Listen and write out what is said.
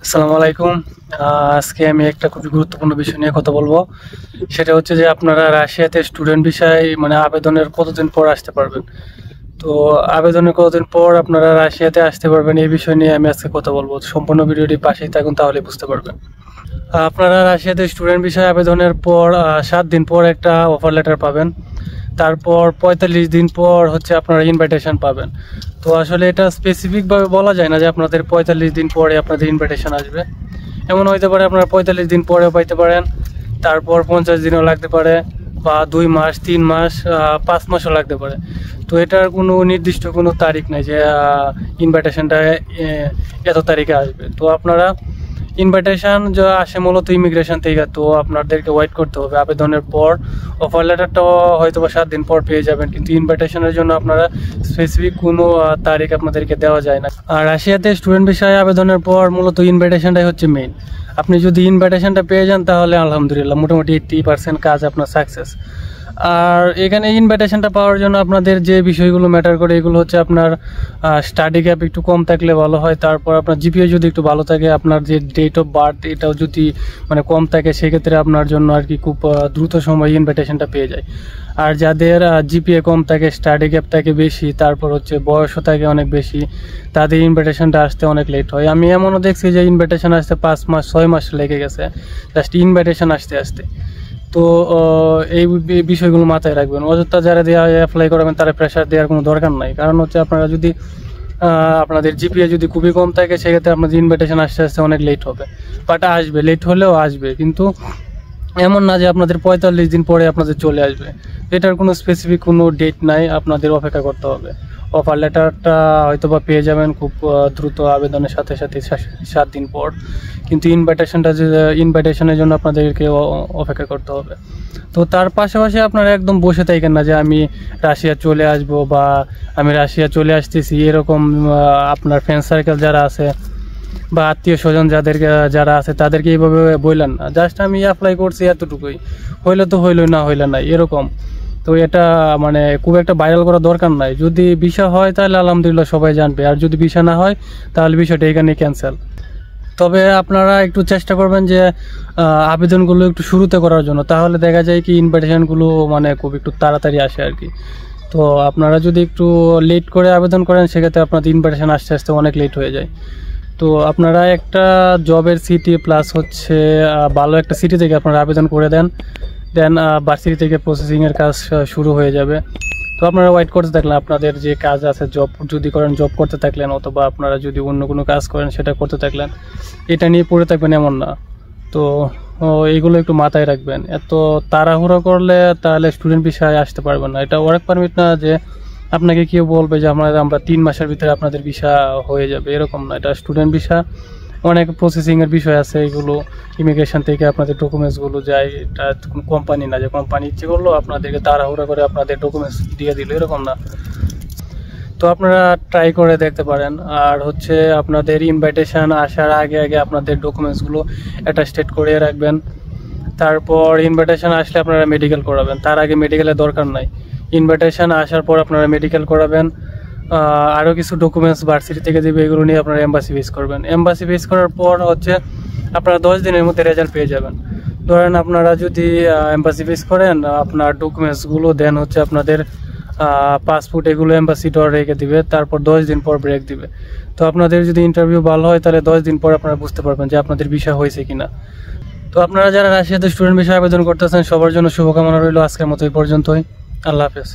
আসসালামু আলাইকুম। আজকে আমি একটা খুবই গুরুত্বপূর্ণ বিষয় নিয়ে কথা বলবো। সেটা হচ্ছে যে আপনারা রাশিয়াতে স্টুডেন্ট ভিসায় মানে আবেদনের কতদিন পর আসতে পারবেন। তো আবেদনের কতদিন পর আপনারা রাশিয়াতে আসতে পারবেন এই বিষয় নিয়ে আমি আজকে কথা বলবো। সম্পূর্ণ ভিডিওটি পাশেই থাকুন, তাহলে বুঝতে পারবেন। আপনারা রাশিয়াতে স্টুডেন্ট ভিসায় আবেদনের পর 7 দিন পর একটা অফার লেটার পাবেন। তারপর 45 দিন পর হচ্ছে আপনারা ইনভাইটেশন পাবেন। তো আসলে এটা স্পেসিফিকভাবে বলা যায় না যে আপনাদের 45 দিন পরে আপনাদের ইনভাইটেশন আসবে। এমন হইতে পারে আপনারা 45 দিন পরেও পাইতে পারেন, তারপর 50 দিনও লাগতে পারে, বা 2 মাস, 3 মাস, 5 মাসও লাগতে পারে। তো এটার কোনো নির্দিষ্ট কোনো তারিখ নেই যে ইনভাইটেশনটা এত তারিখে আসবে। তো আপনারা ইনভাইটেশন যা আসে মূলত ইমিগ্রেশন থেকে, তো আপনাদেরকে ওয়েট করতে হবে আবেদনের পর। অফার লেটারটাও হয়তো বা 7 দিন পর পেয়ে যাবেন, কিন্তু ইনভাইটেশনের জন্য আপনারা স্পেসিফিক কোনো তারিখ আপনাদেরকে দেওয়া যায় না। আর রাশিয়াতে স্টুডেন্ট বিষয়ে আবেদনের পর মূলত ইনভাইটেশনটাই হচ্ছে মেইন। আপনি যদি ইনভাইটেশনটা পেয়ে যান তাহলে আলহামদুলিল্লাহ, মোটামুটি 80% কাজ আপনার সাকসেস। আর এখানে ইনভাইটেশনটা পাওয়ার জন্য আপনাদের যে বিষয়গুলো ম্যাটার করে এগুলো হচ্ছে আপনার স্টাডি গ্যাপ একটু কম থাকলে ভালো হয়, তারপর আপনার জিপিএ যদি একটু ভালো থাকে, আপনার যে ডেট অফ বার্থ এটাও যদি মানে কম থাকে, সেক্ষেত্রে আপনার জন্য আর কি খুব দ্রুত সময় ইনভাইটেশনটা পেয়ে যায়। আর যাদের জিপিএ কম থাকে, স্টাডি গ্যাপ থাকে বেশি, তারপর হচ্ছে বয়সও থাকে অনেক বেশি, তাদের ইনভাইটেশনটা আসতে অনেক লেট হয়। আমি এমনও দেখছি যে ইনভাইটেশন আসতে 5 মাস 6 মাস লেগে গেছে জাস্ট ইনভাইটেশন আসতে আসতে। তো এই বিষয়গুলো মাথায় রাখবেন। অযথা যারা দিয়ে অ্যাপ্লাই করবেন তারা প্রেশার দেওয়ার কোনো দরকার নাই। কারণ হচ্ছে আপনারা যদি আপনাদের জিপিএ যদি খুবই কম থাকে, সেক্ষেত্রে আপনাদের ইনভাইটেশন আসতে আসতে অনেক লেট হবে। বাট আসবে, লেট হলেও আসবে, কিন্তু এমন না যে আপনাদের 45 দিন পরে আপনাদের চলে আসবে। এটার কোনো স্পেসিফিক কোনো ডেট নাই, আপনাদের অপেক্ষা করতে হবে। অফার লেটারটা হয়তো বা পেয়ে যাবেন খুব দ্রুত আবেদনের সাথে সাথে 7 দিন পর, কিন্তু ইনভাইটেশনের জন্য আপনাদেরকে অপেক্ষা করতে হবে। তো তার পাশাপাশি আপনারা একদম বসে থাকেন না যে আমি রাশিয়া চলে আসব বা আমি রাশিয়া চলে আসতেছি, এরকম আপনার ফ্রেন্ড সার্কেল যারা আছে বা আত্মীয় স্বজন যারা আছে তাদেরকে এইভাবে বললেন না। জাস্ট আমি অ্যাপ্লাই করছি এতটুকুই, হইলে তো হইলো, না হইলে নাই, এরকম। তো এটা মানে খুব একটা ভাইরাল করার দরকার নাই। যদি ভিসা হয় তাহলে আলহামদুলিল্লাহ সবাই জানবে, আর যদি ভিসা না হয় তাহলে বিষয়টা এখানেই ক্যান্সেল। তবে আপনারা একটু চেষ্টা করবেন যে আবেদনগুলো একটু শুরুতে করার জন্য, তাহলে দেখা যায় কি ইনভাইটেশনগুলো মানে খুব একটু তাড়াতাড়ি আসে আর কি। তো আপনারা যদি একটু লেট করে আবেদন করেন, সেক্ষেত্রে আপনাদের ইনভাইটেশন আসতে আসতে অনেক লেট হয়ে যায়। তো আপনারা একটা জবের সিটি প্লাস হচ্ছে ভালো একটা সিটি থেকে আপনারা আবেদন করে দেন, দেন ভার্সিটি থেকে প্রসেসিংয়ের কাজ শুরু হয়ে যাবে। তো আপনারা ওয়েট করতে থাকলেন, আপনাদের যে কাজ আছে জব যদি করেন জব করতে থাকলেন, অথবা আপনারা যদি অন্য কোনো কাজ করেন সেটা করতে থাকলেন। এটা নিয়ে পড়ে থাকবেন এমন না। তো এইগুলো একটু মাথায় রাখবেন। এত তাড়াহুড়ো করলে তাহলে স্টুডেন্ট ভিসায় আসতে পারবেন না। এটা ওয়ার্ক পারমিট না যে আপনাকে কেউ বলবে যে আমরা 3 মাসের ভিতরে আপনাদের ভিসা হয়ে যাবে, এরকম না। এটা স্টুডেন্ট ভিসা, অনেক প্রসেসিংয়ের বিষয় আছে। এগুলো ইমিগ্রেশন থেকে আপনাদের ডকুমেন্টসগুলো যায়, এটা কোনো কোম্পানি না যে কোম্পানি ইচ্ছে করলো আপনাদেরকে তাড়াহুড়া করে আপনাদের ডকুমেন্টস দিয়ে দিল, এরকম না। তো আপনারা ট্রাই করে দেখতে পারেন। আর হচ্ছে আপনাদের ইনভাইটেশন আসার আগে আগে আপনাদের ডকুমেন্টসগুলো অ্যাটাস্টেড করে রাখবেন। তারপর ইনভাইটেশন আসলে আপনারা মেডিকেল করাবেন, তার আগে মেডিকেলের দরকার নাই। ইনভাইটেশন আসার পর আপনারা মেডিকেল করাবেন। আরও কিছু ডকুমেন্টস ভার্সিটি থেকে দেবে, এগুলো নিয়ে আপনারা এম্বাসি ফেস করবেন। এম্বাসি ফেস করার পর হচ্ছে আপনারা 10 দিনের মধ্যে রেজাল্ট পেয়ে যাবেন। ধরেন আপনারা যদি এম্বাসি ফেস করেন, আপনার ডকুমেন্টসগুলো দেন হচ্ছে আপনাদের পাসপোর্ট, এগুলো এম্বাসি ডর রেখে দিবে, তারপর 10 দিন পর ব্রেক দিবে। তো আপনাদের যদি ইন্টারভিউ ভালো হয় তাহলে 10 দিন পর আপনারা বুঝতে পারবেন যে আপনাদের ভিসা হয়েছে কিনা। তো আপনারা যারা রাশিয়াতে স্টুডেন্ট ভিসা আবেদন করতেছেন সবার জন্য শুভকামনা রইল। আজকের মতো এই পর্যন্তই। আল্লাহ হাফেজ।